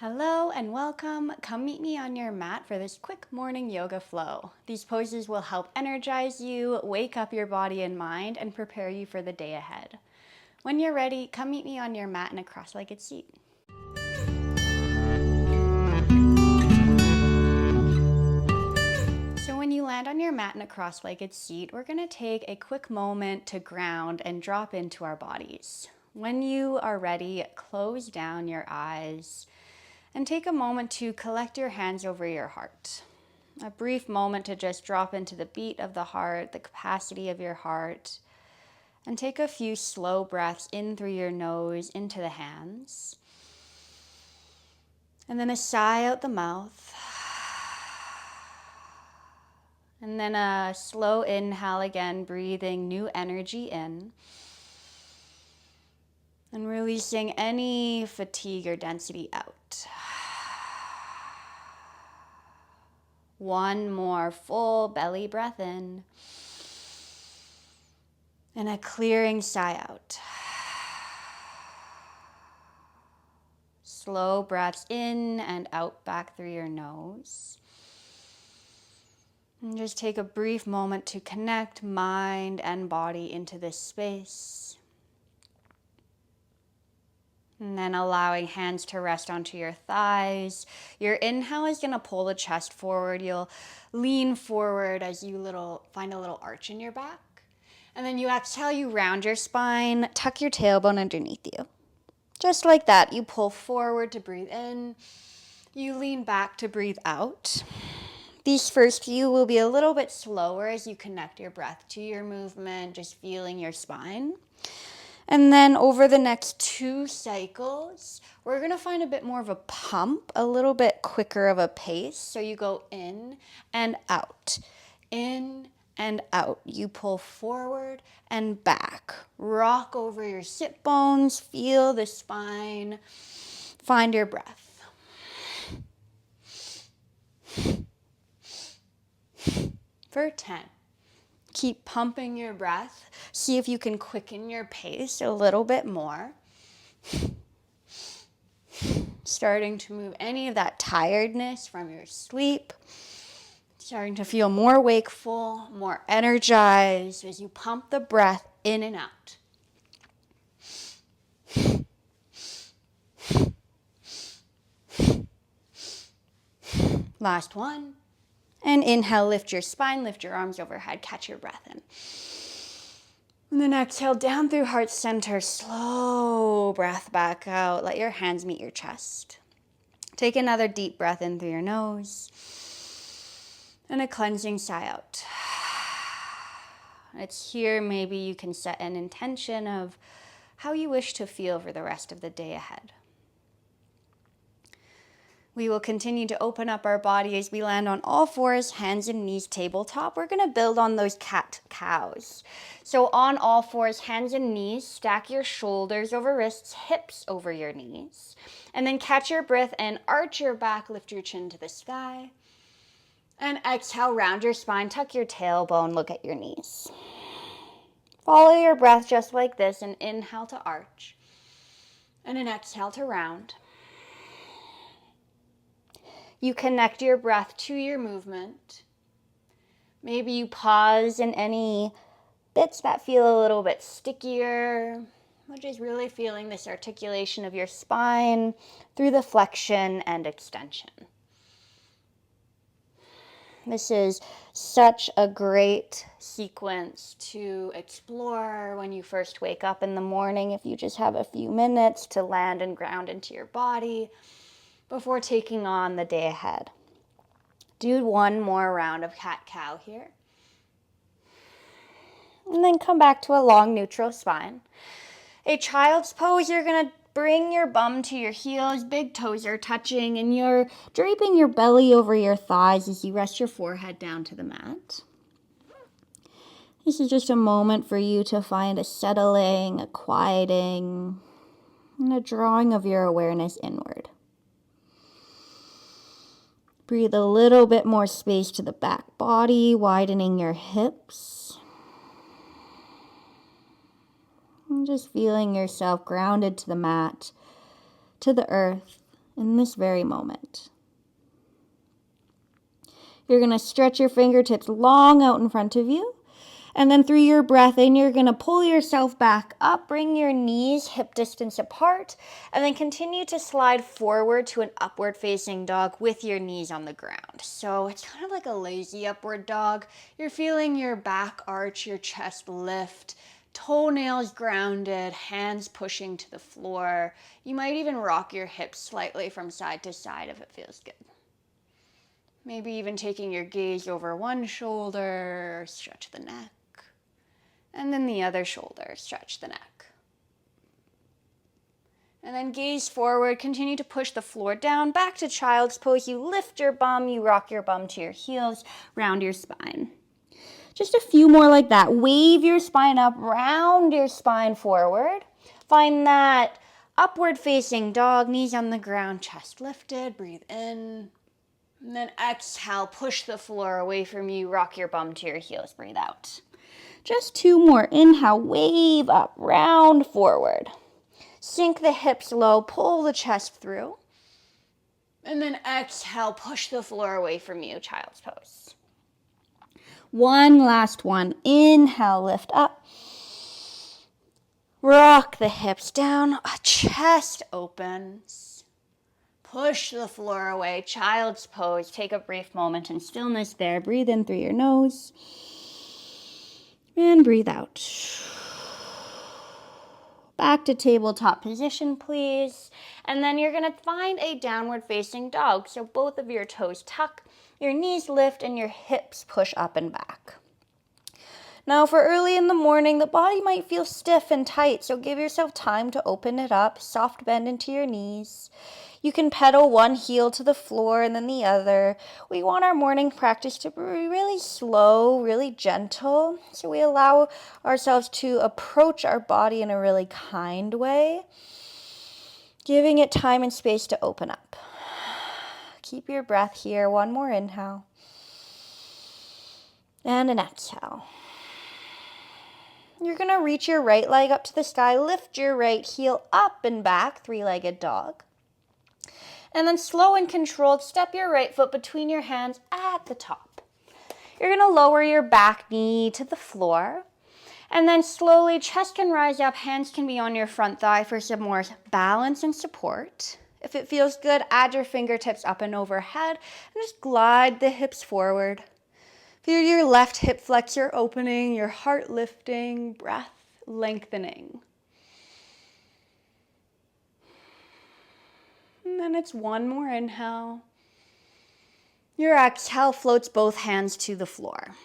Hello and welcome. Come meet me on your mat for this quick morning yoga flow. These poses will help energize you, wake up your body and mind, and prepare you for the day ahead. When you're ready, come meet me on your mat in a cross-legged seat. So when you land on your mat in a cross-legged seat, we're going to take a quick moment to ground and drop into our bodies. When you are ready, close down your eyes and take a moment to collect your hands over your heart. A brief moment to just drop into the beat of the heart, the capacity of your heart, and take a few slow breaths in through your nose into the hands. And then a sigh out the mouth. And then a slow inhale again, breathing new energy in. And releasing any fatigue or density out. One more full belly breath in. And a clearing sigh out. Slow breaths in and out back through your nose. And just take a brief moment to connect mind and body into this space. And then allowing hands to rest onto your thighs. Your inhale is going to pull the chest forward. You'll lean forward as you find a little arch in your back. And then you exhale, you round your spine, tuck your tailbone underneath you. Just like that, you pull forward to breathe in. You lean back to breathe out. These first few will be a little bit slower as you connect your breath to your movement, just feeling your spine. And then over the next 2 cycles, we're going to find a bit more of a pump, a little bit quicker of a pace. So you go in and out, in and out. You pull forward and back. Rock over your sit bones, feel the spine, find your breath. For 10. Keep pumping your breath. See if you can quicken your pace a little bit more. Starting to move any of that tiredness from your sleep. Starting to feel more wakeful, more energized as you pump the breath in and out. Last one. And inhale, lift your spine, lift your arms overhead, catch your breath in. And then exhale down through heart center, slow breath back out. Let your hands meet your chest. Take another deep breath in through your nose. And a cleansing sigh out. It's here, maybe you can set an intention of how you wish to feel for the rest of the day ahead. We will continue to open up our body as we land on all fours, hands and knees tabletop. We're going to build on those cat-cows. So on all fours, hands and knees, stack your shoulders over wrists, hips over your knees. And then catch your breath and arch your back, lift your chin to the sky. And exhale, round your spine, tuck your tailbone, look at your knees. Follow your breath just like this, and inhale to arch. And an exhale to round. You connect your breath to your movement. Maybe you pause in any bits that feel a little bit stickier, which is really feeling this articulation of your spine through the flexion and extension. This is such a great sequence to explore when you first wake up in the morning, if you just have a few minutes to land and ground into your body before taking on the day ahead. Do one more round of cat-cow here. And then come back to a long neutral spine. A child's pose, you're going to bring your bum to your heels, big toes are touching, and you're draping your belly over your thighs as you rest your forehead down to the mat. This is just a moment for you to find a settling, a quieting, and a drawing of your awareness inward. Breathe a little bit more space to the back body, widening your hips. And just feeling yourself grounded to the mat, to the earth, in this very moment. You're going to stretch your fingertips long out in front of you. And then through your breath in, you're going to pull yourself back up, bring your knees hip distance apart, and then continue to slide forward to an upward facing dog with your knees on the ground. So it's kind of like a lazy upward dog. You're feeling your back arch, your chest lift, toenails grounded, hands pushing to the floor. You might even rock your hips slightly from side to side if it feels good. Maybe even taking your gaze over one shoulder, stretch the neck. And then the other shoulder, stretch the neck. And then gaze forward, continue to push the floor down, back to child's pose. You lift your bum, you rock your bum to your heels, round your spine. Just a few more like that. Wave your spine up, round your spine forward. Find that upward facing dog, knees on the ground, chest lifted, breathe in. And then exhale, push the floor away from you, rock your bum to your heels, breathe out. Just 2 more. Inhale, wave up, round forward. Sink the hips low, pull the chest through. And then exhale, push the floor away from you, child's pose. One last one. Inhale, lift up. Rock the hips down, chest opens. Push the floor away, child's pose. Take a brief moment in stillness there. Breathe in through your nose. And breathe out. Back to tabletop position, please. And then you're going to find a downward facing dog. So both of your toes tuck, your knees lift, and your hips push up and back. Now for early in the morning, the body might feel stiff and tight, so give yourself time to open it up. Soft bend into your knees. You can pedal one heel to the floor and then the other. We want our morning practice to be really slow, really gentle. So we allow ourselves to approach our body in a really kind way, giving it time and space to open up. Keep your breath here. One more inhale. And an exhale. You're going to reach your right leg up to the sky, lift your right heel up and back, 3-legged dog. And then slow and controlled, step your right foot between your hands at the top. You're going to lower your back knee to the floor. And then slowly, chest can rise up, hands can be on your front thigh for some more balance and support. If it feels good, add your fingertips up and overhead and just glide the hips forward. Feel your left hip flexor opening, your heart lifting, breath lengthening. And then it's one more inhale. Your exhale floats both hands to the floor.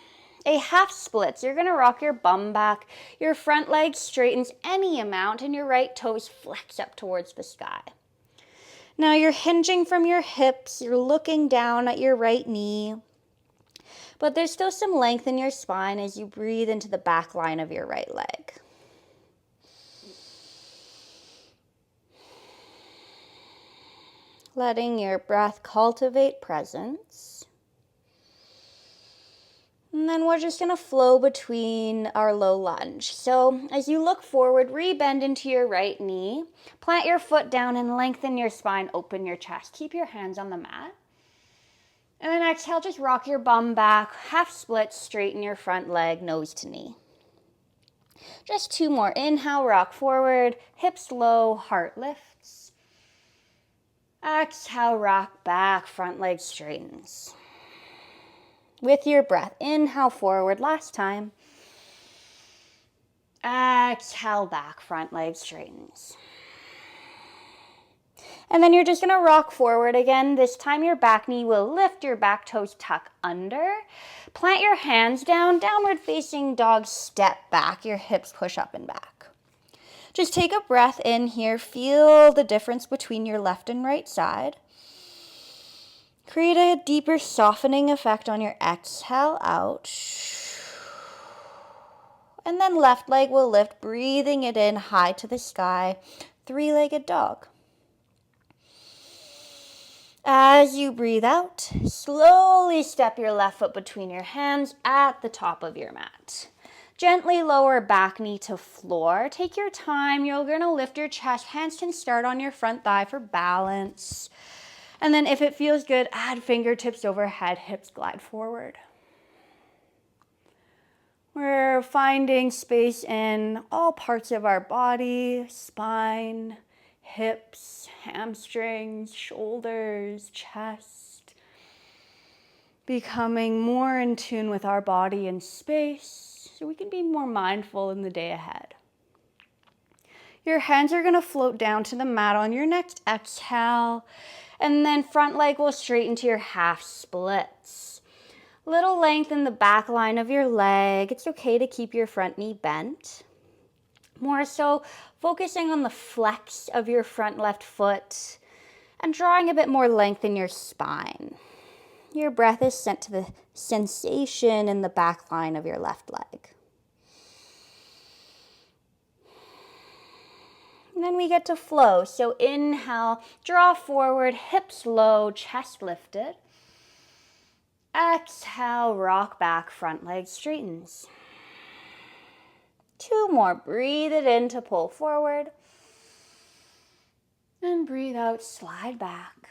A half splits. You're going to rock your bum back. Your front leg straightens any amount and your right toes flex up towards the sky. Now you're hinging from your hips. You're looking down at your right knee. But there's still some length in your spine as you breathe into the back line of your right leg. Letting your breath cultivate presence. And then we're just going to flow between our low lunge. So as you look forward, rebend into your right knee. Plant your foot down and lengthen your spine, open your chest. Keep your hands on the mat. And then exhale, just rock your bum back, half split, straighten your front leg, nose to knee. Just 2 more. Inhale, rock forward, hips low, heart lifts. Exhale, rock back, front leg straightens. With your breath, inhale forward, last time. Exhale back, front leg straightens. And then you're just going to rock forward again. This time your back knee will lift, your back toes tuck under. Plant your hands down, downward facing dog, step back, your hips push up and back. Just take a breath in here. Feel the difference between your left and right side. Create a deeper softening effect on your exhale out. And then left leg will lift, breathing it in high to the sky. 3-legged dog. As you breathe out, slowly step your left foot between your hands at the top of your mat. Gently lower back knee to floor. Take your time. You're going to lift your chest. Hands can start on your front thigh for balance. And then if it feels good, add fingertips overhead, hips glide forward. We're finding space in all parts of our body, spine, hips, hamstrings, shoulders, chest. Becoming more in tune with our body and space so we can be more mindful in the day ahead. Your hands are going to float down to the mat on your next exhale, and then front leg will straighten to your half splits. Little length in the back line of your leg. It's okay to keep your front knee bent. More so focusing on the flex of your front left foot and drawing a bit more length in your spine. Your breath is sent to the sensation in the back line of your left leg. And then we get to flow. So inhale, draw forward, hips low, chest lifted. Exhale, rock back, front leg straightens. 2 more. Breathe it in to pull forward. And breathe out, slide back.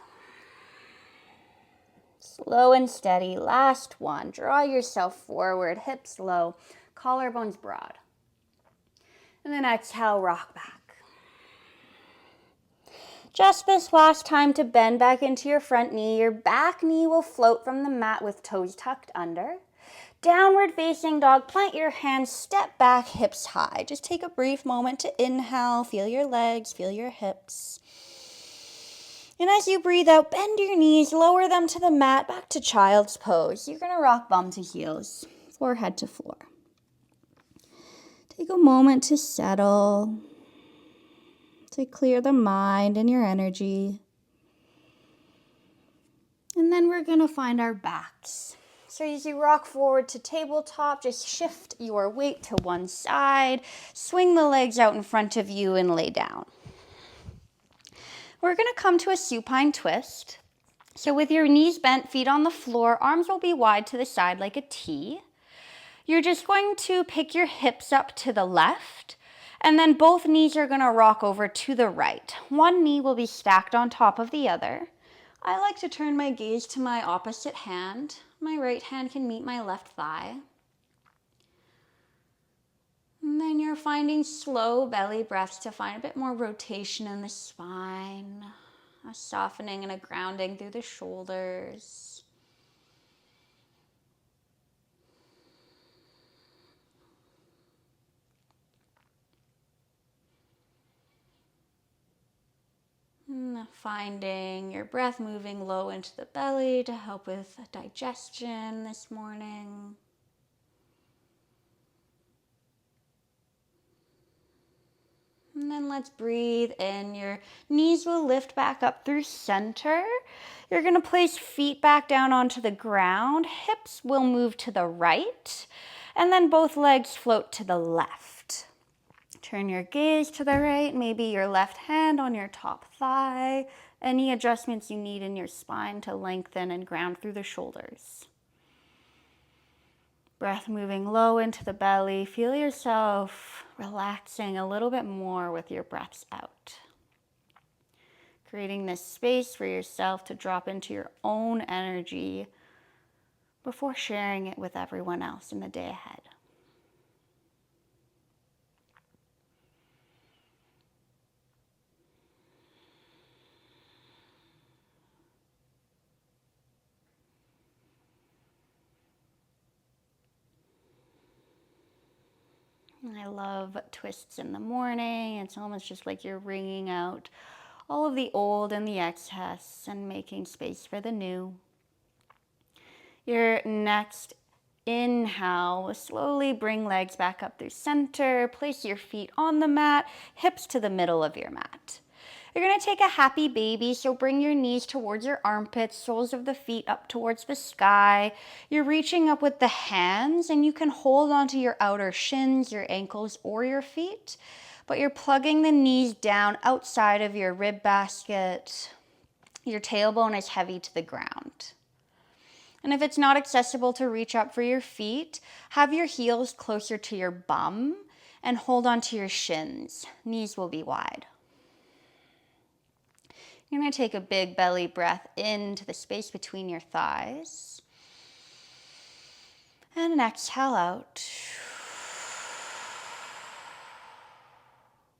Slow and steady. Last one. Draw yourself forward, hips low, collarbones broad. And then exhale, rock back. Just this last time to bend back into your front knee. Your back knee will float from the mat with toes tucked under. Downward facing dog, plant your hands, step back, hips high. Just take a brief moment to inhale, feel your legs, feel your hips. And as you breathe out, bend your knees, lower them to the mat, back to child's pose. You're gonna rock bum to heels, forehead to floor. Take a moment to settle, to clear the mind and your energy. And then we're gonna find our backs. So as you rock forward to tabletop, just shift your weight to one side, swing the legs out in front of you and lay down. We're gonna come to a supine twist. So with your knees bent, feet on the floor, arms will be wide to the side like a T. You're just going to pick your hips up to the left, and then both knees are gonna rock over to the right. One knee will be stacked on top of the other. I like to turn my gaze to my opposite hand. My right hand can meet my left thigh. And then you're finding slow belly breaths to find a bit more rotation in the spine, a softening and a grounding through the shoulders. And finding your breath moving low into the belly to help with digestion this morning. And then let's breathe in. Your knees will lift back up through center. You're going to place feet back down onto the ground. Hips will move to the right. And then both legs float to the left. Turn your gaze to the right. Maybe your left hand on your top thigh. Any adjustments you need in your spine to lengthen and ground through the shoulders. Breath moving low into the belly. Feel yourself relaxing a little bit more with your breaths out. Creating this space for yourself to drop into your own energy before sharing it with everyone else in the day ahead. I love twists in the morning. It's almost just like you're wringing out all of the old and the excess and making space for the new. Your next inhale, slowly bring legs back up through center. Place your feet on the mat, hips to the middle of your mat. You're going to take a happy baby, so bring your knees towards your armpits, soles of the feet up towards the sky. You're reaching up with the hands, and you can hold onto your outer shins, your ankles, or your feet, but you're plugging the knees down outside of your rib basket. Your tailbone is heavy to the ground. And if it's not accessible to reach up for your feet, have your heels closer to your bum and hold on to your shins. Knees will be wide. You're going to take a big belly breath into the space between your thighs. And an exhale out.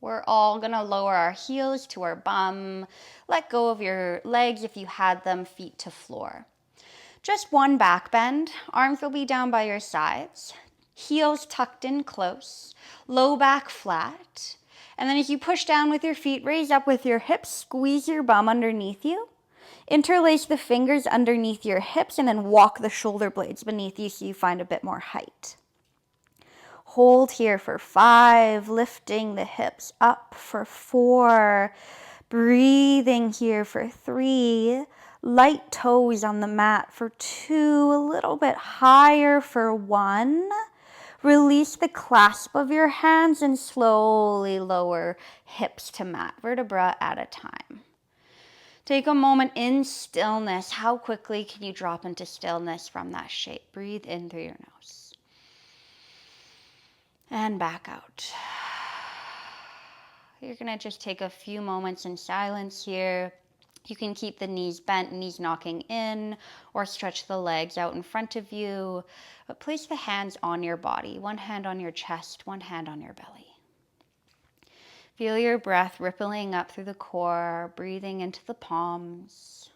We're all going to lower our heels to our bum. Let go of your legs if you had them, feet to floor. Just one back bend. Arms will be down by your sides. Heels tucked in close. Low back flat. And then as you push down with your feet, raise up with your hips. Squeeze your bum underneath you. Interlace the fingers underneath your hips and then walk the shoulder blades beneath you so you find a bit more height. Hold here for 5, lifting the hips up for 4. Breathing here for 3. Light toes on the mat for 2, a little bit higher for 1. Release the clasp of your hands and slowly lower hips to mat, vertebra at a time. Take a moment in stillness. How quickly can you drop into stillness from that shape? Breathe in through your nose. And back out. You're going to just take a few moments in silence here. You can keep the knees bent, knees knocking in, or stretch the legs out in front of you. But place the hands on your body. One hand on your chest, one hand on your belly. Feel your breath rippling up through the core, breathing into the palms.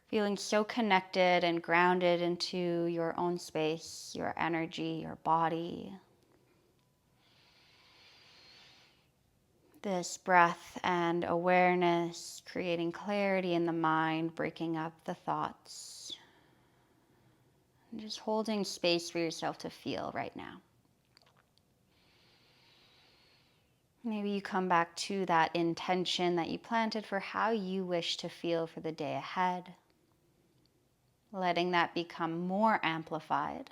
Feeling so connected and grounded into your own space, your energy, your body. This breath and awareness, creating clarity in the mind, breaking up the thoughts. And just holding space for yourself to feel right now. Maybe you come back to that intention that you planted for how you wish to feel for the day ahead. Letting that become more amplified.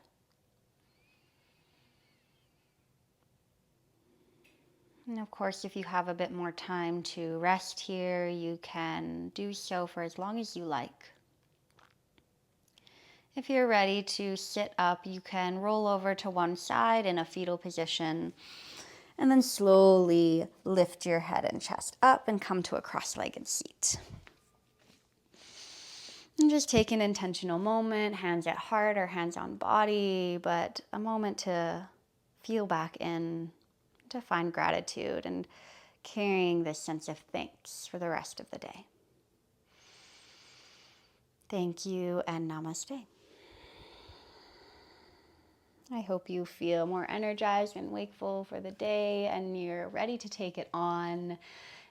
And of course, if you have a bit more time to rest here, you can do so for as long as you like. If you're ready to sit up, you can roll over to one side in a fetal position, and then slowly lift your head and chest up and come to a cross-legged seat. And just take an intentional moment, hands at heart or hands on body, but a moment to feel back in, to find gratitude and carrying this sense of thanks for the rest of the day. Thank you and namaste. I hope you feel more energized and wakeful for the day and you're ready to take it on.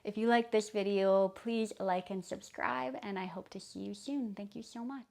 If you like this video, please like and subscribe, and I hope to see you soon. Thank you so much.